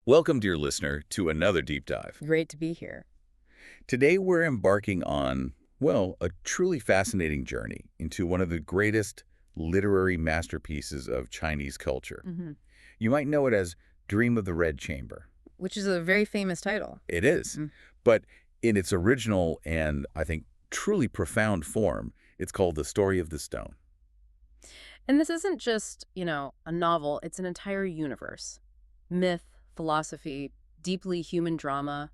Welcome, dear listener, to another deep dive. Great to be here. Today we're embarking on, well, a truly fascinating journey into one of the greatest literary masterpieces of Chinese culture. hmm You might know it as Dream of the Red Chamber. Which is a very famous title. It is. Mm. But in its original and, I think, truly profound form, it's called The Story of the Stone. And this isn't just, a novel, it's an entire universe. Myth, philosophy, deeply human drama.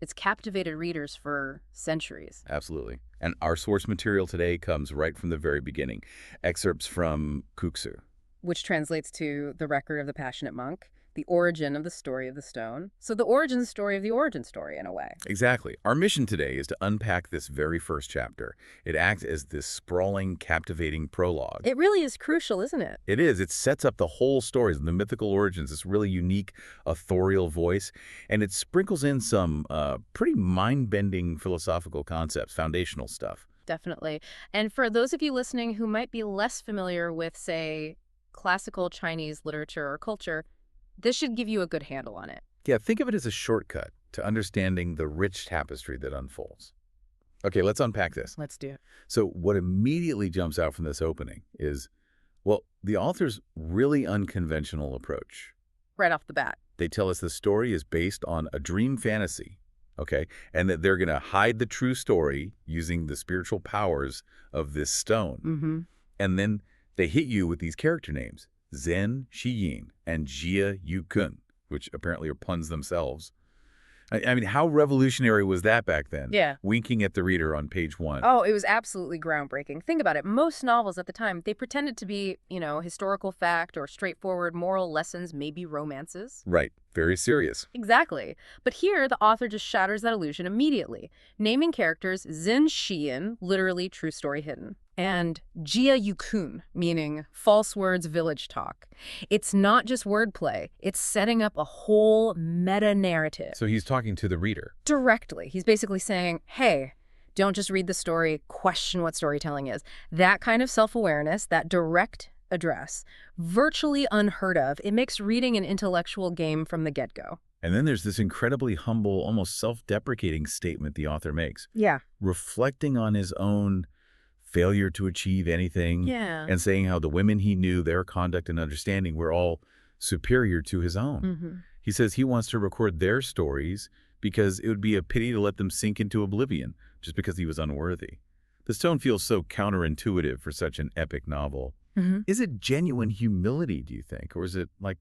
It's captivated readers for centuries. Absolutely. And our source material today comes right from the very beginning. Excerpts from Kuxu. Which translates to The Record of the Passionate Monk, the origin of the story of the stone. So the origin story of the origin story, in a way. Exactly. Our mission today is to unpack this very first chapter. It acts as this sprawling, captivating prologue. It really is crucial, isn't it? It is. It sets up the whole story, the mythical origins, this really unique authorial voice, and it sprinkles in some pretty mind-bending philosophical concepts, foundational stuff. Definitely. And for those of you listening who might be less familiar with, say, classical Chinese literature or culture, this should give you a good handle on it. Yeah, think of it as a shortcut to understanding the rich tapestry that unfolds. Okay, let's unpack this. Let's do it. So what immediately jumps out from this opening is, well, the author's really unconventional approach. Right off the bat. They tell us the story is based on a dream fantasy, okay, and that they're going to hide the true story using the spiritual powers of this stone. Mm-hmm. And then they hit you with these character names, Zhen Xiyin and Jia Yukun, which apparently are puns themselves. I mean, how revolutionary was that back then? Yeah. Winking at the reader on page 1. Oh, it was absolutely groundbreaking. Think about it. Most novels at the time, they pretended to be, historical fact or straightforward moral lessons, maybe romances. Right. Very serious. Exactly. But here, the author just shatters that illusion immediately, naming characters Zin Xian, literally true story hidden, and Jia Yukun, meaning false words village talk. It's not just wordplay. It's setting up a whole meta-narrative. So he's talking to the reader. Directly. He's basically saying, hey, don't just read the story, question what storytelling is. That kind of self-awareness, that direct address, virtually unheard of. It makes reading an intellectual game from the get-go. And then there's this incredibly humble, almost self-deprecating statement the author makes. Yeah. Reflecting on his own failure to achieve anything. Yeah. And saying how the women he knew, their conduct and understanding were all superior to his own. Mm-hmm. He says he wants to record their stories because it would be a pity to let them sink into oblivion just because he was unworthy. The stone feels so counterintuitive for such an epic novel. Mm-hmm. Is it genuine humility, do you think, or is it like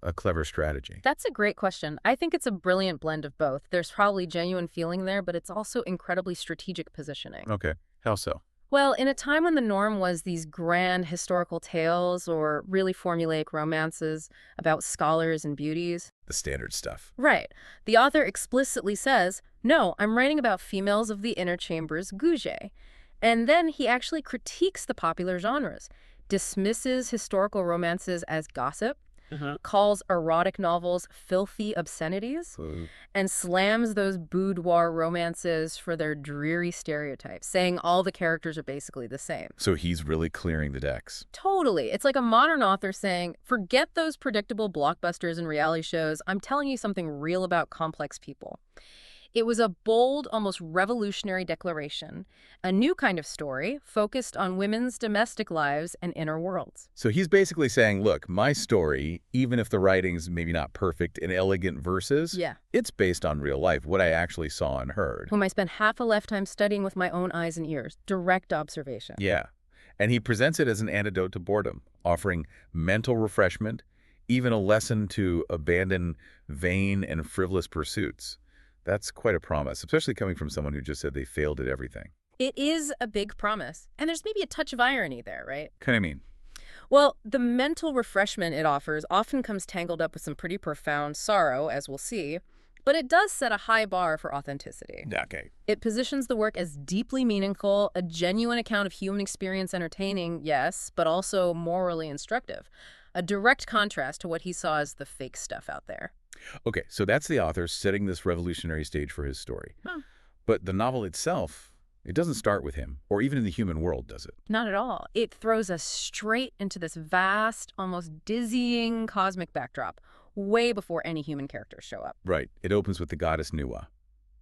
a clever strategy? That's a great question. I think it's a brilliant blend of both. There's probably genuine feeling there, but it's also incredibly strategic positioning. Okay. How so? Well, in a time when the norm was these grand historical tales or really formulaic romances about scholars and beauties. The standard stuff. Right. The author explicitly says, no, I'm writing about females of the inner chambers, Gouget. And then he actually critiques the popular genres, dismisses historical romances as gossip, calls erotic novels filthy obscenities, and slams those boudoir romances for their dreary stereotypes, saying all the characters are basically the same. So he's really clearing the decks. Totally. It's like a modern author saying, forget those predictable blockbusters and reality shows. I'm telling you something real about complex people. It was a bold, almost revolutionary declaration, a new kind of story focused on women's domestic lives and inner worlds. So he's basically saying, look, my story, even if the writing's maybe not perfect in elegant verses, it's based on real life, what I actually saw and heard. Whom I spent half a lifetime studying with my own eyes and ears. Direct observation. Yeah. And he presents it as an antidote to boredom, offering mental refreshment, even a lesson to abandon vain and frivolous pursuits. That's quite a promise, especially coming from someone who just said they failed at everything. It is a big promise. And there's maybe a touch of irony there, right? Kind of mean. Well, the mental refreshment it offers often comes tangled up with some pretty profound sorrow, as we'll see. But it does set a high bar for authenticity. Okay. It positions the work as deeply meaningful, a genuine account of human experience entertaining, yes, but also morally instructive. A direct contrast to what he saw as the fake stuff out there. Okay, so that's the author setting this revolutionary stage for his story. Huh. But the novel itself, it doesn't start with him, or even in the human world, does it? Not at all. It throws us straight into this vast, almost dizzying cosmic backdrop. way before any human characters show up. Right. It opens with the goddess Nuwa,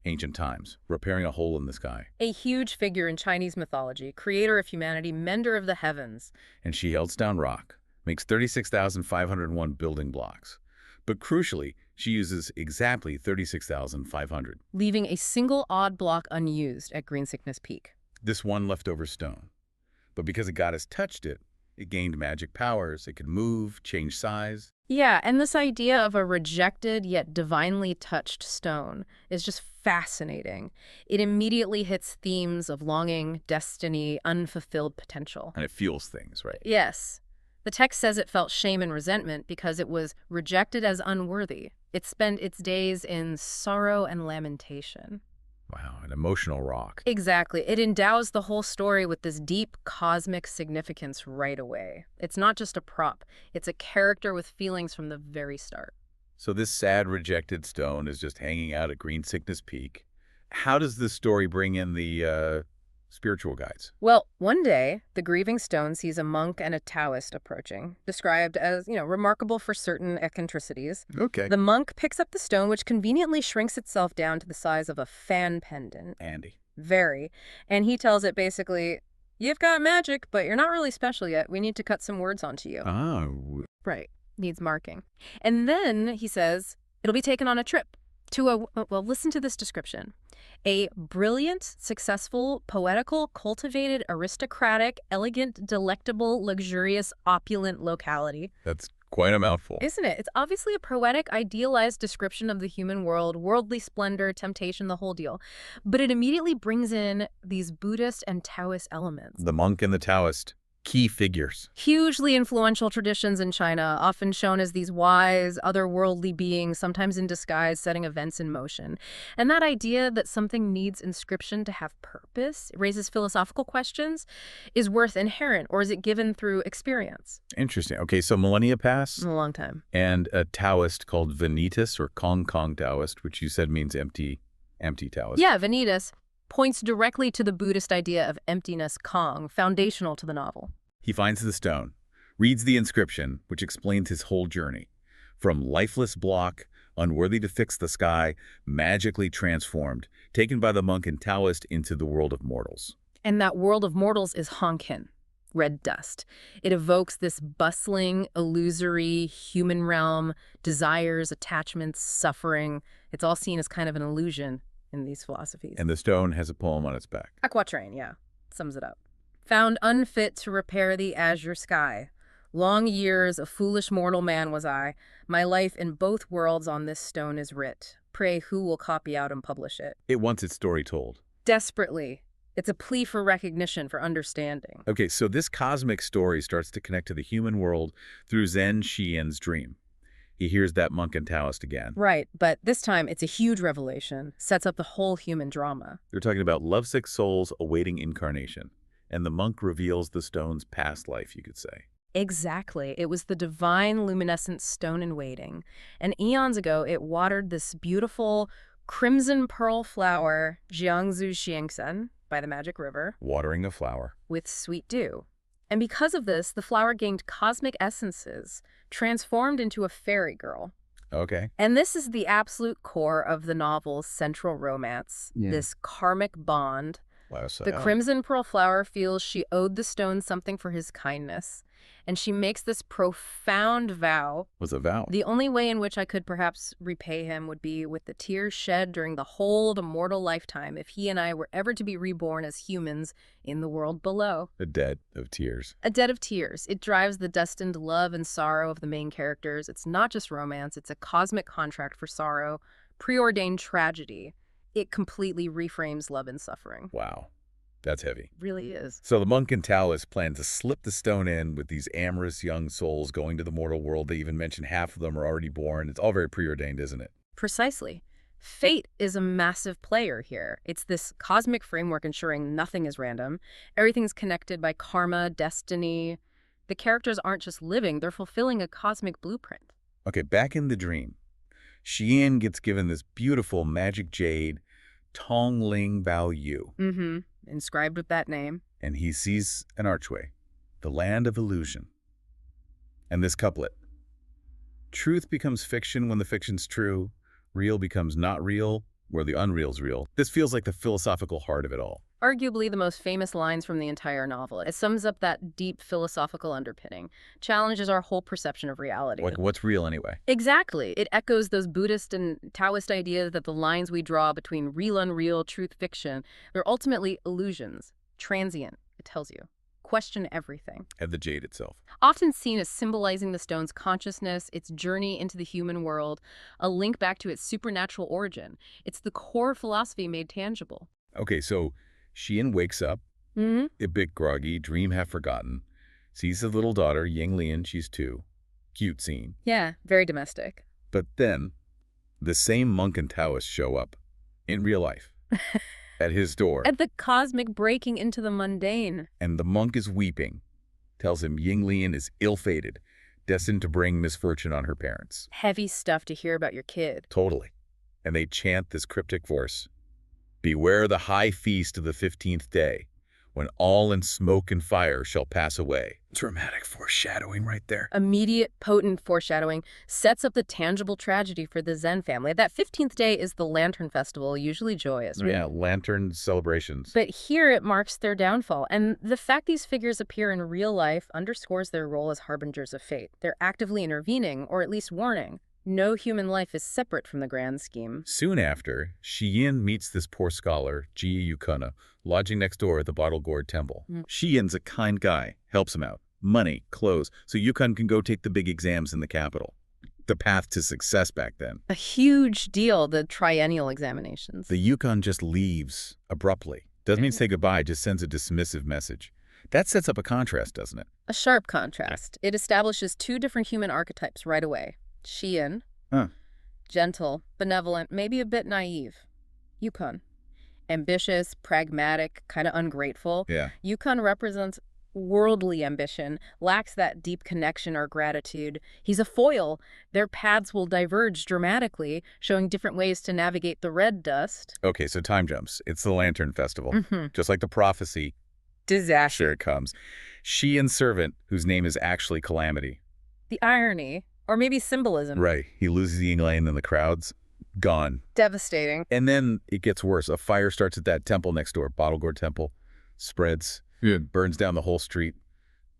ancient times, repairing a hole in the sky. A huge figure in Chinese mythology, creator of humanity, mender of the heavens. And she melts down rock, makes 36,501 building blocks. But crucially, she uses exactly 36,500. Leaving a single odd block unused at Green Sickness Peak. This one leftover stone. But because a goddess touched it, it gained magic powers. It could move, change size. Yeah, and this idea of a rejected yet divinely touched stone is just fascinating. It immediately hits themes of longing, destiny, unfulfilled potential. And it fuels things, right? Yes. The text says it felt shame and resentment because it was rejected as unworthy. It spent its days in sorrow and lamentation. Wow, an emotional rock. Exactly. It endows the whole story with this deep cosmic significance right away. It's not just a prop. It's a character with feelings from the very start. So this sad, rejected stone is just hanging out at Green Sickness Peak. How does this story bring in the spiritual guides? Well, one day, the grieving stone sees a monk and a Taoist approaching, described as, remarkable for certain eccentricities. Okay. The monk picks up the stone, which conveniently shrinks itself down to the size of a fan pendant. Andy. Very. And he tells it basically, you've got magic, but you're not really special yet. We need to cut some words onto you. Oh. Right. Needs marking. And then he says, it'll be taken on a trip to well, listen to this description. A brilliant, successful, poetical, cultivated, aristocratic, elegant, delectable, luxurious, opulent locality. That's quite a mouthful. Isn't it? It's obviously a poetic, idealized description of the human world, worldly splendor, temptation, the whole deal. But it immediately brings in these Buddhist and Taoist elements. The monk and the Taoist, key figures. Hugely influential traditions in China, often shown as these wise, otherworldly beings, sometimes in disguise, setting events in motion. And that idea that something needs inscription to have purpose, raises philosophical questions, is worth inherent, or is it given through experience? Interesting. Okay, so millennia pass. A long time. And a Taoist called Vanitas, or Kong Kong Taoist, which you said means empty Taoist. Yeah, Vanitas points directly to the Buddhist idea of emptiness, Kong, foundational to the novel. He finds the stone, reads the inscription, which explains his whole journey. From lifeless block, unworthy to fix the sky, magically transformed, taken by the monk and Taoist into the world of mortals. And that world of mortals is Honkin, red dust. It evokes this bustling, illusory human realm, desires, attachments, suffering. It's all seen as kind of an illusion in these philosophies. And the stone has a poem on its back. A quatrain, yeah. Sums it up. Found unfit to repair the azure sky. Long years a foolish mortal man was I. My life in both worlds on this stone is writ. Pray who will copy out and publish it? It wants its story told. Desperately. It's a plea for recognition, for understanding. Okay, so this cosmic story starts to connect to the human world through Zen Xian's dream. He hears that monk and Taoist again. Right, but this time it's a huge revelation, sets up the whole human drama. They're talking about lovesick souls awaiting incarnation, and the monk reveals the stone's past life, you could say. Exactly. It was the divine luminescent stone in waiting. And eons ago, it watered this beautiful crimson pearl flower, Jiangzu Xiangsen, by the magic river. Watering a flower. With sweet dew. And because of this, the flower gained cosmic essences, transformed into a fairy girl. Okay. And this is the absolute core of the novel's central romance, this karmic bond. The crimson pearl flower feels she owed the stone something for his kindness, and she makes this profound vow. What's a vow? The only way in which I could perhaps repay him would be with the tears shed during the whole of a mortal lifetime if he and I were ever to be reborn as humans in the world below. A debt of tears. A debt of tears. It drives the destined love and sorrow of the main characters. It's not just romance, it's a cosmic contract for sorrow, preordained tragedy. It completely reframes love and suffering. Wow. That's heavy. Really is. So the monk and Taoist plan to slip the stone in with these amorous young souls going to the mortal world. They even mention half of them are already born. It's all very preordained, isn't it? Precisely. Fate is a massive player here. It's this cosmic framework ensuring nothing is random. Everything's connected by karma, destiny. The characters aren't just living, they're fulfilling a cosmic blueprint. Okay, back in the dream. Xian gets given this beautiful magic jade, Tong Ling Bao Yu. Inscribed with that name. And he sees an archway, the land of illusion. And this couplet. Truth becomes fiction when the fiction's true. Real becomes not real where the unreal's real. This feels like the philosophical heart of it all. Arguably the most famous lines from the entire novel. It sums up that deep philosophical underpinning, challenges our whole perception of reality. Like, what's real anyway? Exactly. It echoes those Buddhist and Taoist ideas that the lines we draw between real, unreal, truth, fiction, they're ultimately illusions. Transient, it tells you. Question everything. And the jade itself. Often seen as symbolizing the stone's consciousness, its journey into the human world, a link back to its supernatural origin. It's the core philosophy made tangible. Okay, so Xian wakes up, a bit groggy, dream half forgotten, sees his little daughter, Yinglian, she's 2. Cute scene. Yeah, very domestic. But then, the same monk and Taoist show up, in real life, at his door. At the cosmic breaking into the mundane. And the monk is weeping, tells him Yinglian is ill-fated, destined to bring misfortune on her parents. Heavy stuff to hear about your kid. Totally. And they chant this cryptic verse. Beware the high feast of the 15th day, when all in smoke and fire shall pass away. Dramatic foreshadowing right there. Immediate, potent foreshadowing sets up the tangible tragedy for the Zen family. That 15th day is the Lantern Festival, usually joyous, right? Yeah, lantern celebrations. But here it marks their downfall. And the fact these figures appear in real life underscores their role as harbingers of fate. They're actively intervening, or at least warning. No human life is separate from the grand scheme. Soon after, Xian meets this poor scholar, Jie Yukuna, lodging next door at the Bottle Gourd Temple. Xian's a kind guy, helps him out. Money, clothes, so Yukun can go take the big exams in the capital. The path to success back then. A huge deal, the triennial examinations. The Yukon just leaves abruptly. Doesn't even say goodbye, just sends a dismissive message. That sets up a contrast, doesn't it? A sharp contrast. It establishes 2 different human archetypes right away. Xian, gentle, benevolent, maybe a bit naive. Yukon, ambitious, pragmatic, kind of ungrateful. Yeah. Yukon represents worldly ambition, lacks that deep connection or gratitude. He's a foil. Their paths will diverge dramatically, showing different ways to navigate the red dust. Okay, so time jumps. It's the Lantern Festival. Just like the prophecy. Disaster. Here it comes. Xian's servant, whose name is actually Calamity. The irony, or maybe symbolism. Right. He loses Yingling in the crowds. Gone. Devastating. And then it gets worse. A fire starts at that temple next door, Bottle Gourd Temple. Spreads. Burns down the whole street.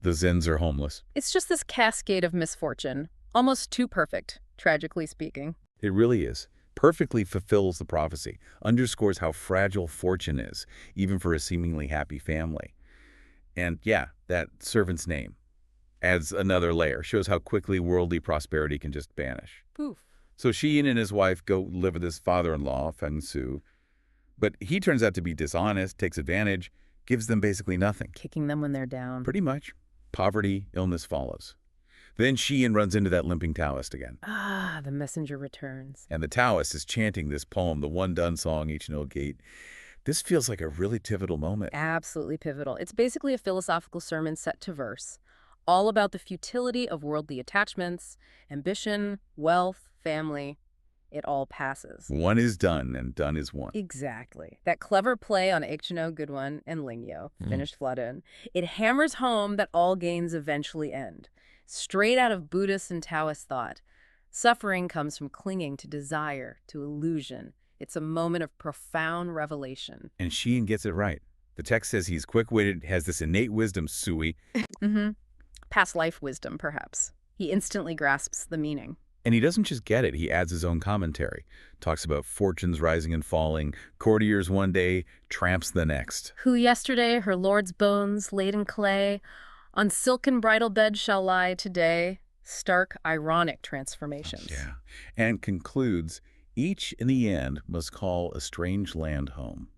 The Zens are homeless. It's just this cascade of misfortune. Almost too perfect, tragically speaking. It really is. Perfectly fulfills the prophecy. Underscores how fragile fortune is, even for a seemingly happy family. And yeah, that servant's name adds another layer. Shows how quickly worldly prosperity can just vanish. Poof. So Xian and his wife go live with his father-in-law, Feng Su. But he turns out to be dishonest, takes advantage, gives them basically nothing. Kicking them when they're down. Pretty much. Poverty, illness follows. Then Xian runs into that limping Taoist again. Ah, the messenger returns. And the Taoist is chanting this poem, the One Done Song, Each No Gate. This feels like a really pivotal moment. Absolutely pivotal. It's basically a philosophical sermon set to verse, all about the futility of worldly attachments, ambition, wealth, family. It all passes. One is done, and done is one. Exactly. That clever play on Eikchino, Goodwon, and Lingyo, finished Floodun, it hammers home that all gains eventually end. Straight out of Buddhist and Taoist thought, suffering comes from clinging to desire, to illusion. It's a moment of profound revelation. And Xian gets it right. The text says he's quick-witted, has this innate wisdom, Sui. Past life wisdom, perhaps. He instantly grasps the meaning. And he doesn't just get it, he adds his own commentary. Talks about fortunes rising and falling, courtiers one day, tramps the next. Who yesterday her lord's bones laid in clay, on silken bridal bed shall lie today. Stark, ironic transformations. Yeah. And concludes, each in the end must call a strange land home.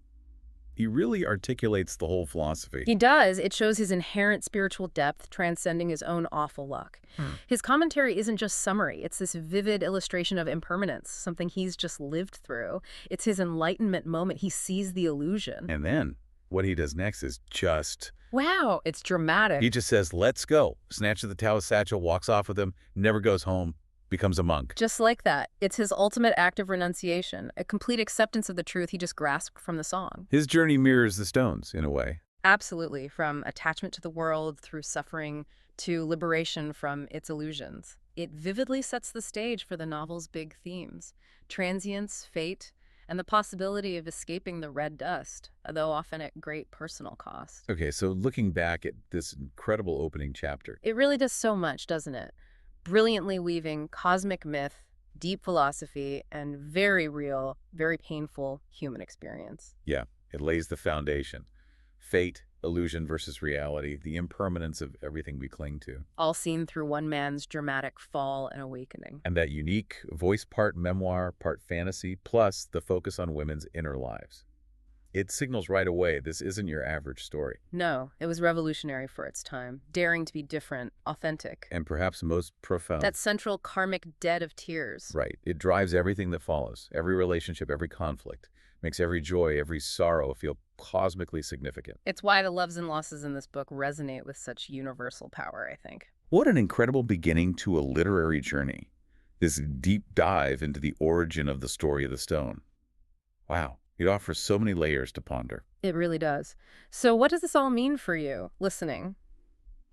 He really articulates the whole philosophy. He does. It shows his inherent spiritual depth, transcending his own awful luck. His commentary isn't just summary. It's this vivid illustration of impermanence, something he's just lived through. It's his enlightenment moment. He sees the illusion. And then what he does next is just... wow, it's dramatic. He just says, let's go. Snatches the Taoist satchel, walks off with him, never goes home, becomes a monk. Just like that. It's his ultimate act of renunciation, a complete acceptance of the truth he just grasped from the song. His journey mirrors the Stones, in a way. Absolutely. From attachment to the world through suffering to liberation from its illusions. It vividly sets the stage for the novel's big themes: transience, fate, and the possibility of escaping the red dust, though often at great personal cost. Okay, so looking back at this incredible opening chapter, It really does so much, doesn't it? Brilliantly weaving cosmic myth, deep philosophy, and very real, very painful human experience. yeah, it lays the foundation. Fate, illusion versus reality, the impermanence of everything we cling to. All seen through one man's dramatic fall and awakening. And that unique voice part memoir, part fantasy, plus the focus on women's inner lives. It signals right away this isn't your average story. No, it was revolutionary for its time, daring to be different, authentic. And perhaps most profound. That central karmic debt of tears. Right. It drives everything that follows, every relationship, every conflict, makes every joy, every sorrow feel cosmically significant. It's why the loves and losses in this book resonate with such universal power, I think. What an incredible beginning to a literary journey. This deep dive into the origin of the story of the stone. Wow. It offers so many layers to ponder. It really does. So what does this all mean for you, listening?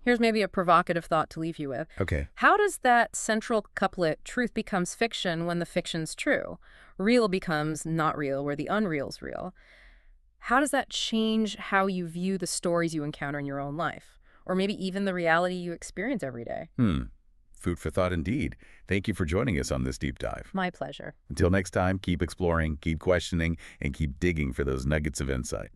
Here's maybe a provocative thought to leave you with. Okay. How does that central couplet, truth becomes fiction when the fiction's true? Real becomes not real where the unreal's real. How does that change how you view the stories you encounter in your own life? Or maybe even the reality you experience every day? Food for thought indeed. Thank you for joining us on this deep dive. My pleasure. Until next time, keep exploring, keep questioning, and keep digging for those nuggets of insight.